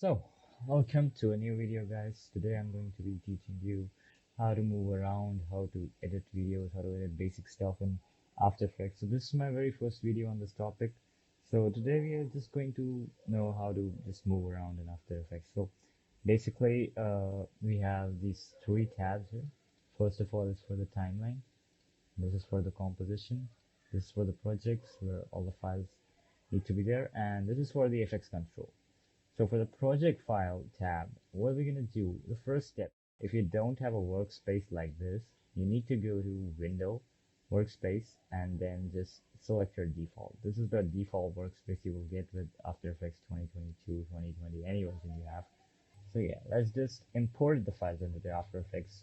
So, welcome to a new video, guys. Today I'm going to be teaching you how to move around, how to edit videos, how to edit basic stuff in After Effects. So this is my very first video on this topic. So today we are just going to know how to just move around in After Effects. So basically, we have these three tabs here. First of all, is for the timeline. This is for the composition. This is for the projects where all the files need to be there, and this is for the effects control. So for the project file tab, what we're going to do, the first step, if you don't have a workspace like this, you need to go to Window, Workspace, and then just select your default. This is the default workspace you will get with After Effects 2022, 2020, any version you have. So yeah, let's just import the files into the After Effects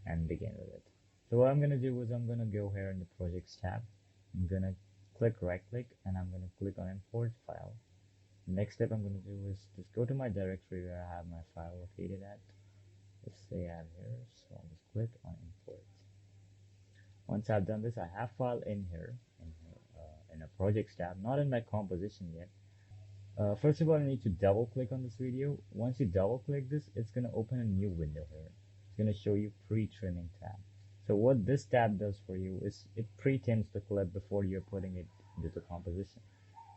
and begin with it. So what I'm going to do is I'm going to go here in the Projects tab. I'm going to click right click and I'm going to click on Import File. Next step I'm going to do is just go to my directory where I have my file located at. Let's say I have here, so I'll just click on import. Once I've done this, I have file in here, in a projects tab, not in my composition yet. First of all, I need to double click on this video. Once you double click this, it's going to open a new window here. It's going to show you pre-trimming tab. So what this tab does for you is it pre-trims the clip before you're putting it into the composition.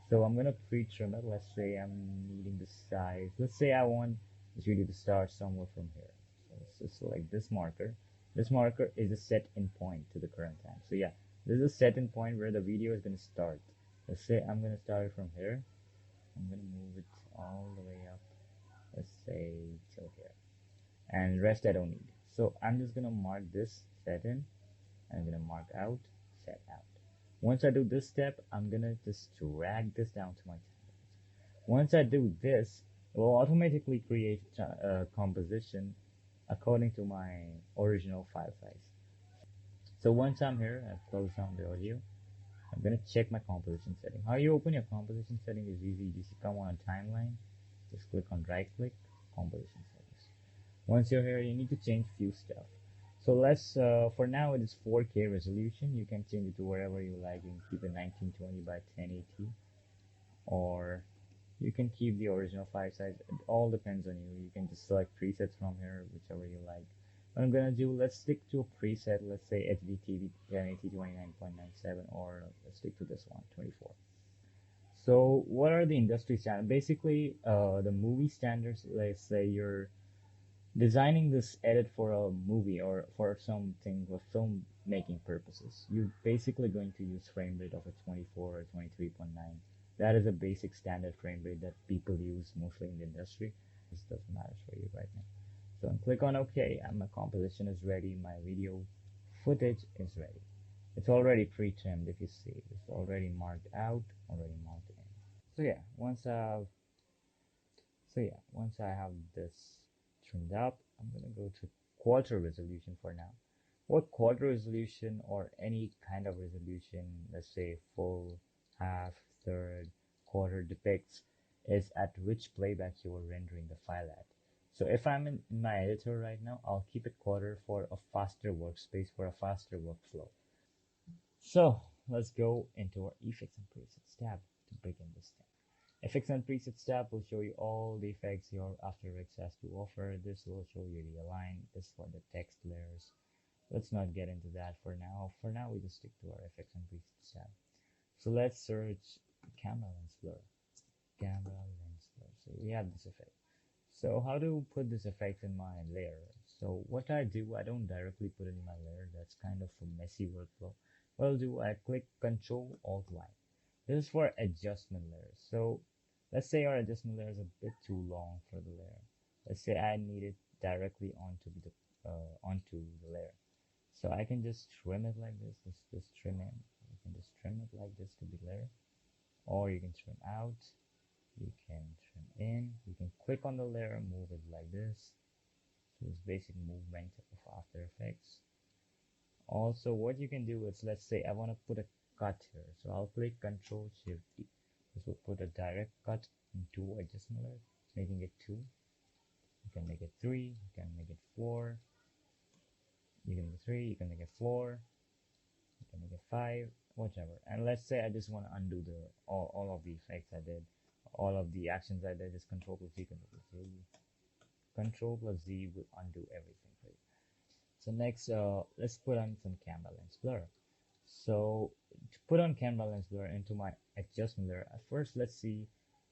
So I'm gonna pre-trim it. Let's say I'm needing the size. Let's say I want this video to start somewhere from here. So let's just select this marker. This marker is a set in point to the current time. So yeah, this is a set in point where the video is gonna start. Let's say I'm gonna start it from here. I'm gonna move it all the way up. Let's say till here. And rest I don't need. So I'm just gonna mark this set in. I'm gonna mark out, set out. Once I do this step, I'm gonna just drag this down to my timeline. Once I do this, it will automatically create a composition according to my original file size. So once I'm here, I've closed down the audio. I'm gonna check my composition setting. How you open your composition setting is easy. Just come on a timeline, just click on right click, composition settings. Once you're here, you need to change few stuff. So let's, for now it is 4K resolution. You can change it to wherever you like. You can keep it 1920 by 1080, or you can keep the original file size. It all depends on you. You can just select presets from here, whichever you like. What I'm gonna do, let's stick to a preset. Let's say HDTV 1080 29.97, or let's stick to this one, 24. So what are the industry standards? Basically, the movie standards. Let's say you're designing this edit for a movie or for something for film making purposes, you're basically going to use frame rate of a 24 or 23.9. That is a basic standard frame rate that people use mostly in the industry. This doesn't matter for you right now. So click on OK, and my composition is ready. My video footage is ready. It's already pre-trimmed. If you see, it's already marked out, already marked in. So yeah, once I have this trimmed up, I'm gonna go to quarter resolution for now. What quarter resolution or any kind of resolution, let's say full, half, third, quarter, depicts is at which playback you are rendering the file at. So if I'm in my editor right now, I'll keep it quarter for a faster workspace, for a faster workflow. So let's go into our effects and presets tab to begin this thing. Effects and presets tab will show you all the effects your After Effects has to offer. This will show you the align, this for the text layers. Let's not get into that for now. For now, we just stick to our effects and presets tab. So let's search camera lens blur. Camera lens blur. So we have this effect. So how to put this effect in my layer? So what I do, I don't directly put it in my layer. That's kind of a messy workflow. What I'll do, I click Control Alt Y. This is for adjustment layers. So let's say our adjustment layer is a bit too long for the layer. Let's say I need it directly onto the layer. So I can just trim it like this. Let's just trim in. You can just trim it like this to be layer, or you can trim out. You can trim in. You can click on the layer, move it like this. So it's basic movement of After Effects. Also, what you can do is, let's say I want to put a cut here. So I'll click Control Shift D. This will put a direct cut into adjustment layer, making it 2. You can make it 3. You can make it 4. You can make it 3. You can make it 4. You can make it 5. Whichever. And let's say I just want to undo all of the effects I did. all of the actions I did is Control plus Z, Control plus Z. Control plus Z will undo everything for you. So next, let's put on some camera lens blur. So to put on camera lens blur into my adjustment layer, at first let's see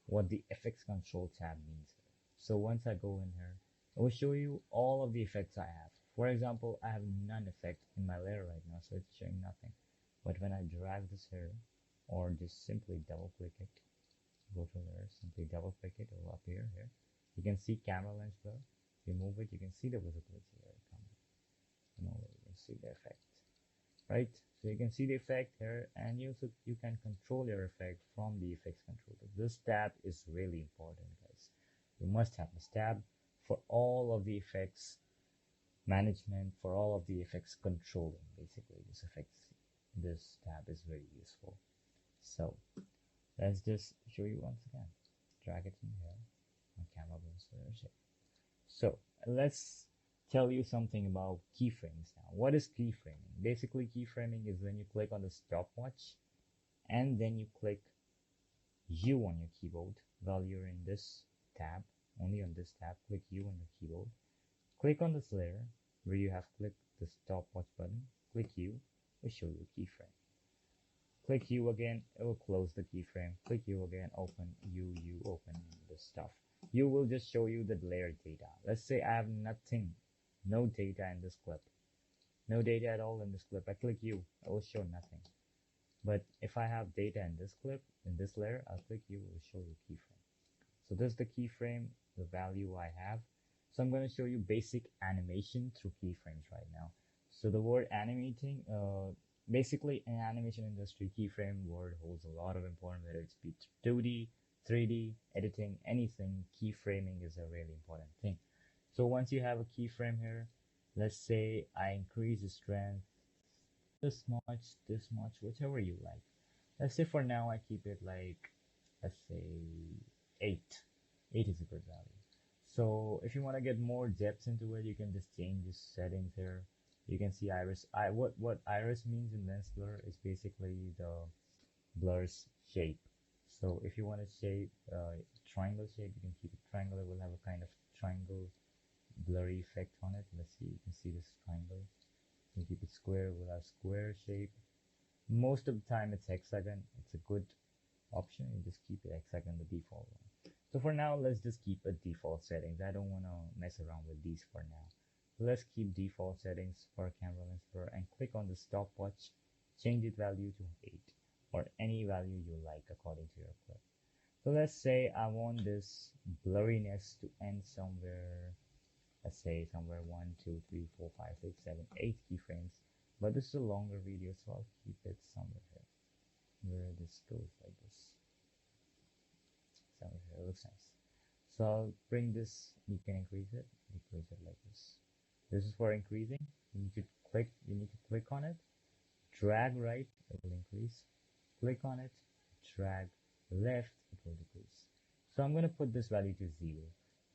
what the effects control tab means. So once I go in here, I will show you all of the effects I have. For example, I have none effect in my layer right now, so it's showing nothing. But when I drag this here, or just simply double click it, go to there, simply double click it, it will appear here. You can see camera lens blur. You move it, you can see the visibility here. Come over, you can see the effect, right? So you can see the effect here, and you can control your effect from the effects controller. This tab is really important, guys. You must have this tab for all of the effects management, for all of the effects controlling. Basically, this tab is very useful. So let's just show you once again. Drag it in here on camera lens. So let's tell you something about keyframes now. What is keyframing? Basically, keyframing is when you click on the stopwatch and then you click U on your keyboard while you're in this tab, only on this tab, click U on your keyboard. Click on this layer where you have clicked the stopwatch button, click U, will show you a keyframe. Click U again, it will close the keyframe. Click U again, open U, open this stuff. U will just show you the layer data. Let's say I have nothing, no data in this clip. No data at all in this clip. I click U, it will show nothing. But if I have data in this clip, in this layer, I'll click U, it will show you keyframe. So this is the keyframe, the value I have. So I'm going to show you basic animation through keyframes right now. So the word animating, basically in animation industry, keyframe word holds a lot of importance, whether it's be 2D, 3D, editing, anything, keyframing is a really important thing. So once you have a keyframe here, let's say I increase the strength this much, whichever you like. Let's say for now I keep it like, let's say 8. 8 is a good value. So if you want to get more depth into it, you can just change the settings here. You can see iris. What iris means in lens blur is basically the blur's shape. So if you want to shape triangle shape, you can keep it triangle. It will have a kind of triangle blurry effect on it. Let's see, you can see this triangle. You can keep it square, it will have square shape. Most of the time it's hexagon. It's a good option. You just keep it hexagon, the default one. So for now, let's just keep a default settings. I don't want to mess around with these for now. Let's keep default settings for camera lens blur and click on the stopwatch, change its value to 8 or any value you like according to your clip. So let's say I want this blurriness to end somewhere, let's say somewhere 1, 2, 3, 4, 5, 6, 7, 8 keyframes. But this is a longer video, so I'll keep it somewhere here where this goes like this. Somewhere here, it looks nice. So I'll bring this, you can increase it like this. This is for increasing. You need to click on it, drag right, it will increase. Click on it, drag left, it will decrease. So I'm going to put this value to 0.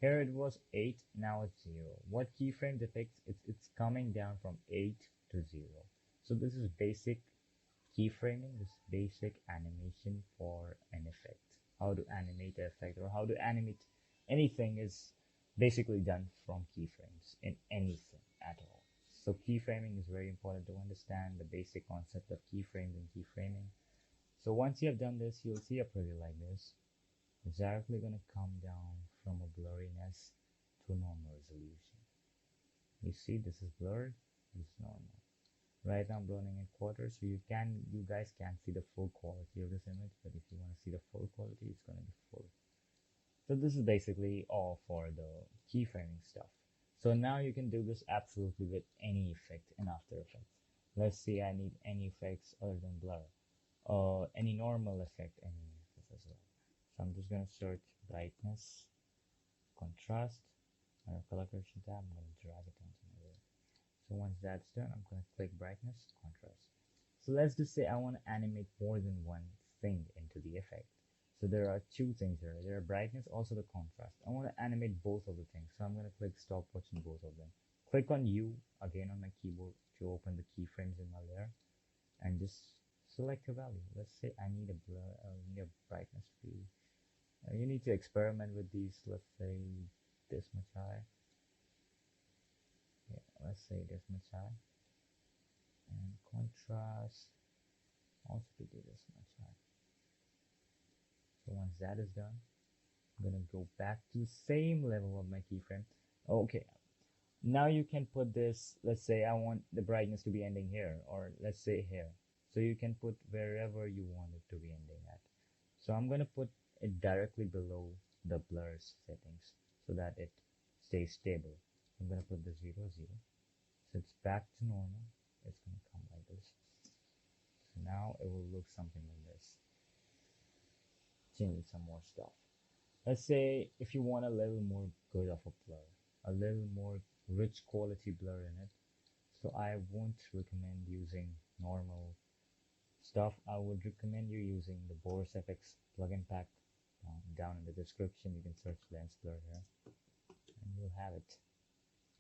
Here it was 8, now it's 0. What keyframe depicts? It's coming down from 8 to 0. So this is basic keyframing, this basic animation for an effect. How to animate the effect or how to animate anything is basically done from keyframes in anything at all. So keyframing is very important to understand the basic concept of keyframes and keyframing. So once you have done this, you'll see a preview like this. It's directly going to come down from a blurriness to normal resolution. You see this is blurred, this is normal. Right now I'm running in quarters, so you guys can't see the full quality of this image, but if you want to see the full quality, it's going to be full. So this is basically all for the keyframing stuff. So now you can do this absolutely with any effect in After Effects. Let's say I need any effects other than blur, or any normal effect, any effects as well. So I'm just going to search brightness, contrast, or color correction tab. I'm going to drag it onto my layer. So once that's done, I'm going to click brightness, contrast. So let's just say I want to animate more than one thing into the effect. So there are two things here. There are brightness, also the contrast. I want to animate both of the things. So I'm going to click stopwatch on both of them. Click on U again on my keyboard to open the keyframes in my layer and just select a value. Let's say I need a brightness to be You need to experiment with these. Let's say this much high. Yeah, let's say this much high. And contrast also to do this much high. So once that is done, I'm gonna go back to the same level of my keyframe. Okay, now you can put this, let's say I want the brightness to be ending here, or let's say here. So you can put wherever you want it to be ending at. So I'm gonna put it directly below the blur settings so that it stays stable. I'm gonna put the 0, 0. So it's back to normal. It's gonna come like this. So now it will look something like this. Change some more stuff. Let's say if you want a little more good of a blur, a little more rich quality blur in it. So I won't recommend using normal stuff. I would recommend you using the Boris FX plugin pack. Down in the description, you can search lens blur here, and you'll have it.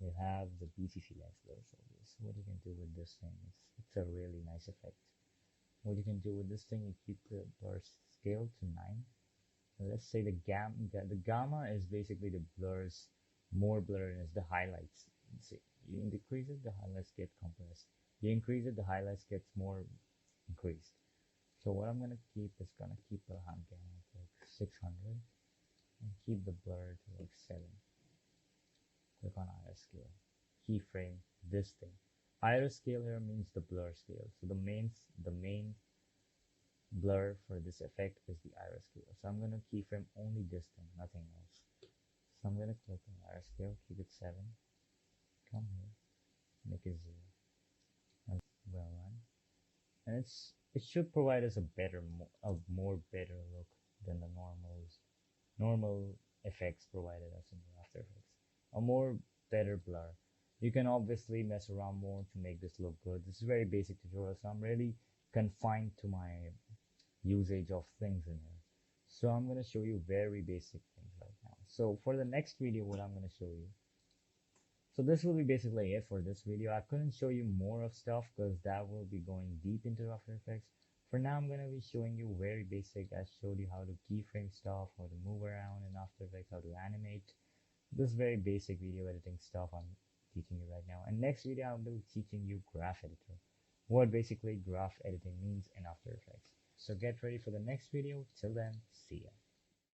You'll have the BCC lens blur. So this, what you can do with this thing, it's a really nice effect. What you can do with this thing, you keep the blur scale to 9. Let's say the gamma is basically the blurs, more blurriness, the highlights. See, you decrease it, the highlights get compressed. You increase it, the highlights gets more increased. So what I'm gonna keep is gonna keep the gamma to like 600 and keep the blur to like 7. Click on iris scale. Keyframe this thing. Iris scale here means the blur scale. So the main blur for this effect is the iris scale. So I'm going to keyframe only this thing, nothing else. So I'm going to click on iris scale, keep it 7, come here, make it 0. That's well run. And it should provide us a more better look than the normal effects provided us in the After Effects. A more better blur. You can obviously mess around more to make this look good. This is very basic tutorial, so I'm really confined to my usage of things in here. So I'm going to show you very basic things right now. So for the next video, what I'm going to show you. So this will be basically it for this video. I couldn't show you more of stuff because that will be going deep into After Effects. For now, I'm going to be showing you very basic. I showed you how to keyframe stuff, how to move around in After Effects, how to animate. This very basic video editing stuff I'm teaching you right now. And next video, I'll be teaching you graph editor. What basically graph editing means in After Effects. So get ready for the next video. Till then, see ya.